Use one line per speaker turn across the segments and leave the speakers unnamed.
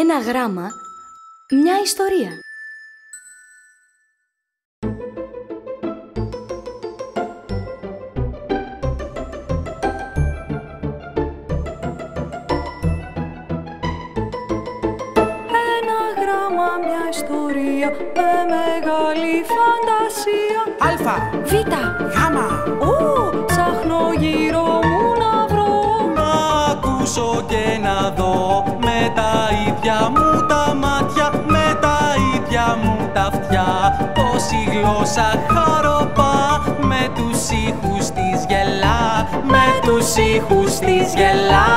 Ένα γράμμα, μια ιστορία.
Ένα γράμμα, μια ιστορία με μεγάλη φαντασία.
Αλφα,
Β,
γάμα,
ψάχνω γύρω μου να βρω.
να ακούσω και να δω με τα ίδια μου τα μάτια, με τα ίδια μου τα αυτιά, πως η γλώσσα χαροπά με τους ήχους της γελά, με τους ήχους της γελά.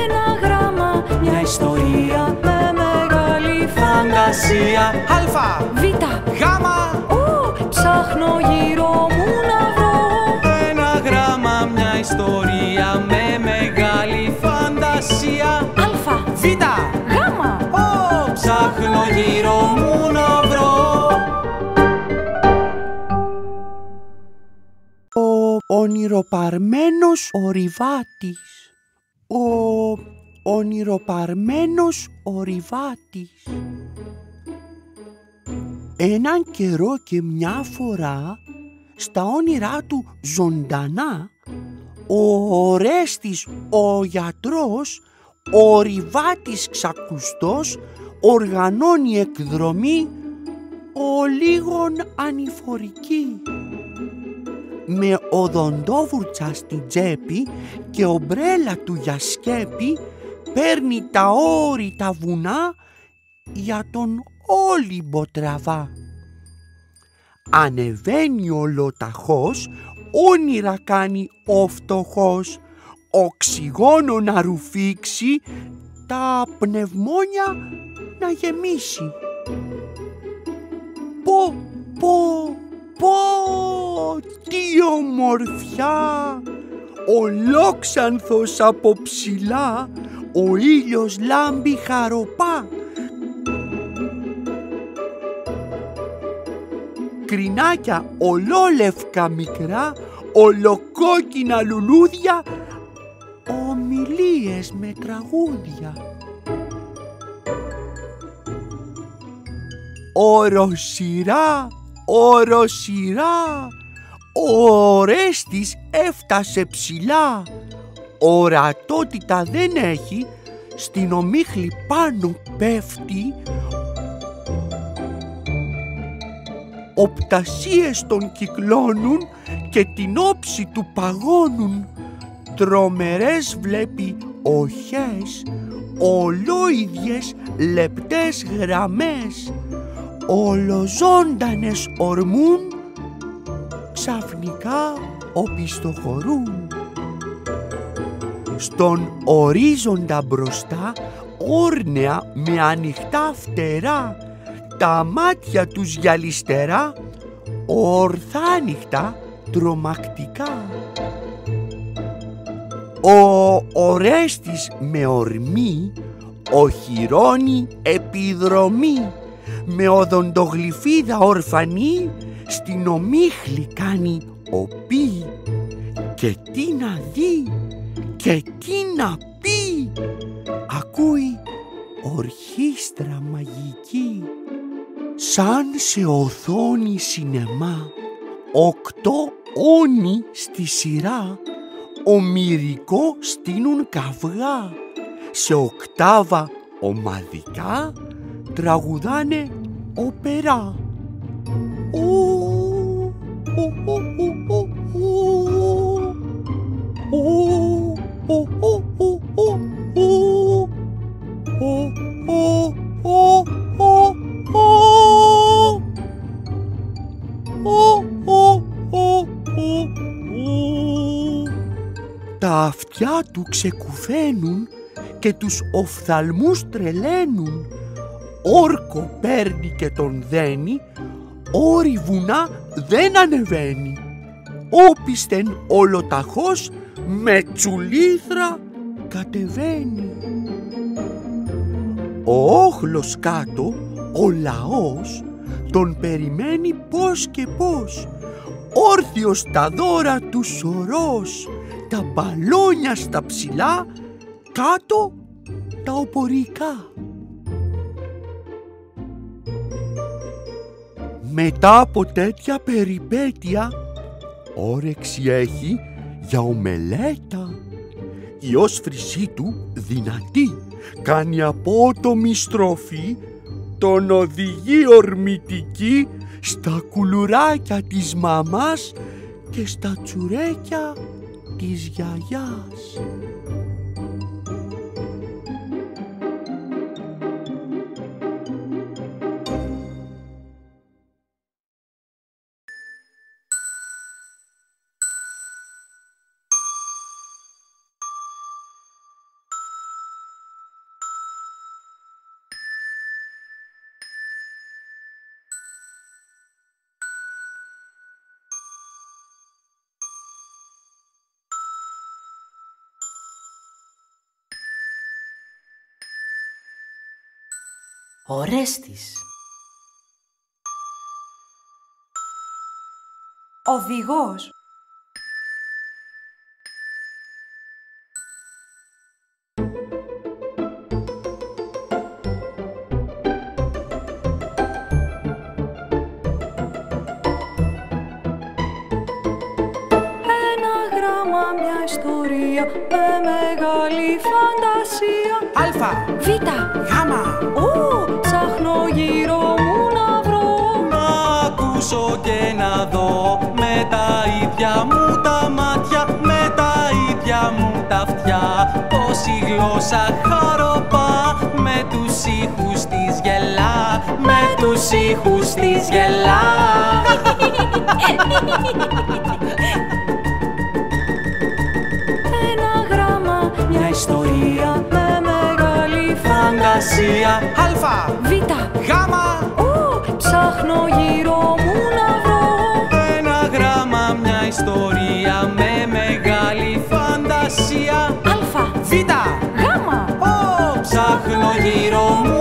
Ένα γράμμα, μια ιστορία με μεγάλη φαντασία.
Αλφα,
Β,
γάμα,
ψάχνω γύρω μου να βρω.
ένα γράμμα, μια ιστορία με μεγάλη φαντασία.
Αλφα,
Β,
γάμα,
ψάχνω γύρω μου να βρω.
Ο ονειροπαρμένος ορειβάτης. Ο ονειροπαρμένος ορειβάτης. Έναν καιρό και μια φορά, στα όνειρά του ζωντανά, ο Ορέστης ο γιατρός, ο ορειβάτης ξακουστός, οργανώνει εκδρομή ο λίγον ανηφορική. Με οδοντόβουρτσα στην τσέπη και ομπρέλα του για σκέπη, παίρνει τα όρη τα βουνά για τον Όλυμπο τραβά. Ανεβαίνει ολοταχώς, όνειρα κάνει ο φτωχός, οξυγόνο να ρουφήξει, τα πνευμόνια να γεμίσει. Τι ομορφιά! Ολόξανθος από ψηλά, ο ήλιος λάμπει χαροπά. Κρινάκια ολόλευκα μικρά, ολοκόκκινα λουλούδια, ομιλίες με τραγούδια. Οροσειρά, οροσειρά, ο Ορέστης έφτασε ψηλά. Ορατότητα δεν έχει, στην ομίχλη πάνω πέφτει. Οπτασίες τον κυκλώνουν και την όψη του παγώνουν. Τρομερές βλέπει οχές, ολόιδιες λεπτές γραμμές, ολοζώντανες ορμούν, ξαφνικά οπισθοχωρούν. Στον ορίζοντα μπροστά, όρνεα με ανοιχτά φτερά, τα μάτια τους γυαλιστερά, ορθάνυχτα τρομακτικά. Ο Ορέστης με ορμή οχυρώνει επιδρομή, με οδοντογλυφίδα ορφανή στην ομίχλη κάνει οπί. Και τι να δει και τι να πει, ακούει ορχήστρα μαγική. Σαν σε οθόνη σινεμά, 8 όνοι στη σειρά, ομηρικό στείνουν καυγά, σε οκτάβα ομαδικά τραγουδάνε οπερά. Τα αυτιά του ξεκουφαίνουν και τους οφθαλμούς τρελαίνουν. Όρκο παίρνει και τον δένει, όρη βουνά δεν ανεβαίνει. Όπισθεν ολοταχώς με τσουλήθρα κατεβαίνει. Ο όχλος κάτω, ο λαός, τον περιμένει πώς και πώς, όρθιος τα δώρα του σωρός, τα μπαλόνια στα ψηλά, κάτω τα οπωρικά. Μετά από τέτοια περιπέτεια, όρεξη έχει για ομελέτα. Η όσφρησή του δυνατή κάνει απότομη στροφή, τον οδηγεί ορμητική στα κουλουράκια της μαμάς και στα τσουρέκια της γιαγιάς.
Ορέστης.
Οδηγός. Ένα γράμμα, μια ιστορία με μεγάλη φαντασία.
Αλφα,
Β,
γάμα,
ψάχνω γύρω μου να βρω.
να ακούσω και να δω με τα ίδια μου τα μάτια, με τα ίδια μου τα αυτιά, πως η γλώσσα χαροπά με τους ήχους της γελά, με τους ήχους της γελά.
Ένα γράμμα, μια ιστορία με μεγάλη φαντασία.
Αλφα,
Β,
γάμα,
ψάχνω γύρω μου να βρω.
ένα γράμμα, μια ιστορία με μεγάλη φαντασία.
Α,
Β,
γάμα,
ψάχνω γύρω μου